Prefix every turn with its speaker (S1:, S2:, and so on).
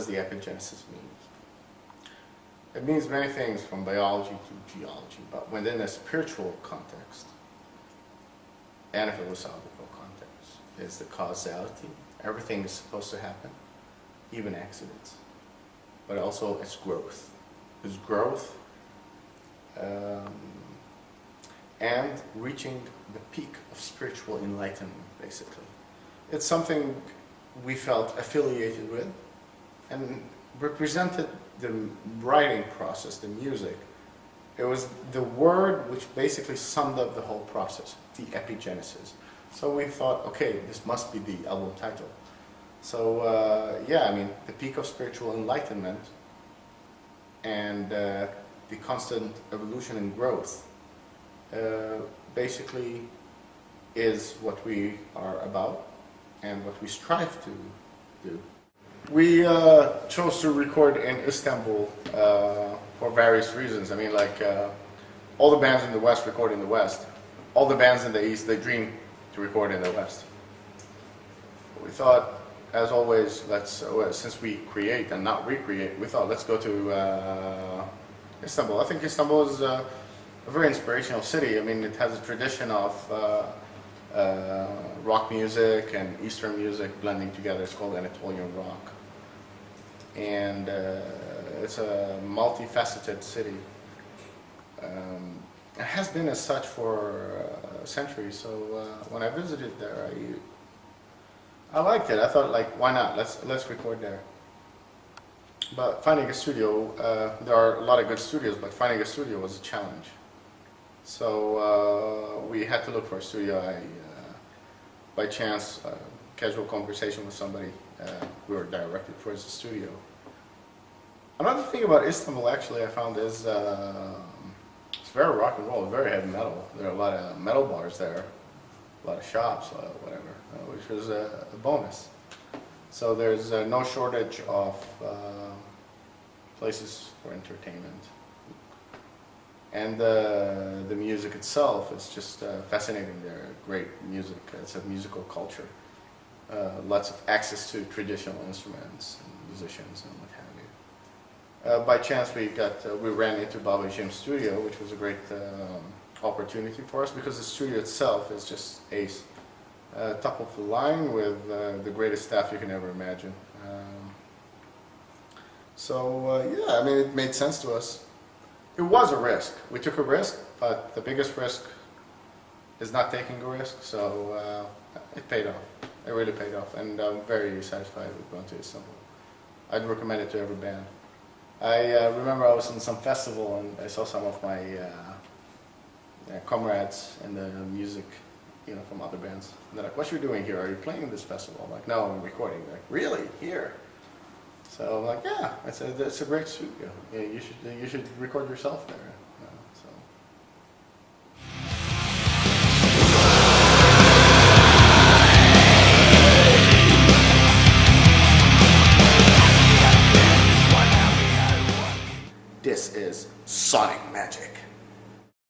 S1: does the epigenesis mean? It means many things from biology to geology, but within a spiritual context and a philosophical context is the causality. Everything is supposed to happen, even accidents, but also its growth. Its growth and reaching the peak of spiritual enlightenment, basically. It's something we felt affiliated with and represented the writing process, the music. It was the word which basically summed up the whole process, the epigenesis. So we thought, okay, this must be the album title. So yeah, I mean, the peak of spiritual enlightenment and the constant evolution and growth basically is what we are about and what we strive to do. We chose to record in Istanbul for various reasons. I mean, like all the bands in the West record in the West. All the bands in the East, they dream to record in the West. We thought, as always, since we create and not recreate, we thought, let's go to Istanbul. I think Istanbul is a very inspirational city. I mean, it has a tradition of rock music and Eastern music blending together. It's called Anatolian rock. And it's a multifaceted city. It has been as such for centuries. So when I visited there, I liked it. I thought, like, why not? Let's record there. But finding a studio, there are a lot of good studios, but finding a studio was a challenge. So we had to look for a studio. By chance, casual conversation with somebody, we were directed towards the studio. Another thing about Istanbul, actually, I found is it's very rock and roll, very heavy metal. There are a lot of metal bars there, a lot of shops, whatever, which was a bonus. So there's no shortage of places for entertainment. And the music itself is just fascinating there. Great music. It's a musical culture. Lots of access to traditional instruments and musicians and what have you. By chance, we ran into Baba Jim's studio, which was a great opportunity for us because the studio itself is just ace. Top of the line with the greatest staff you can ever imagine. Yeah, I mean, it made sense to us. It was a risk. We took a risk, but the biggest risk is not taking a risk, so it paid off. It really paid off, and I'm very satisfied with going to Istanbul. I'd recommend it to every band. I remember I was in some festival and I saw some of my comrades in the music, you know, from other bands. And they're like, "What you doing here? Are you playing in this festival?" I'm like, "No, I'm recording." They're like, "Really? Here?" So I'm like, "Yeah, it's a great studio. Yeah, you should record yourself there."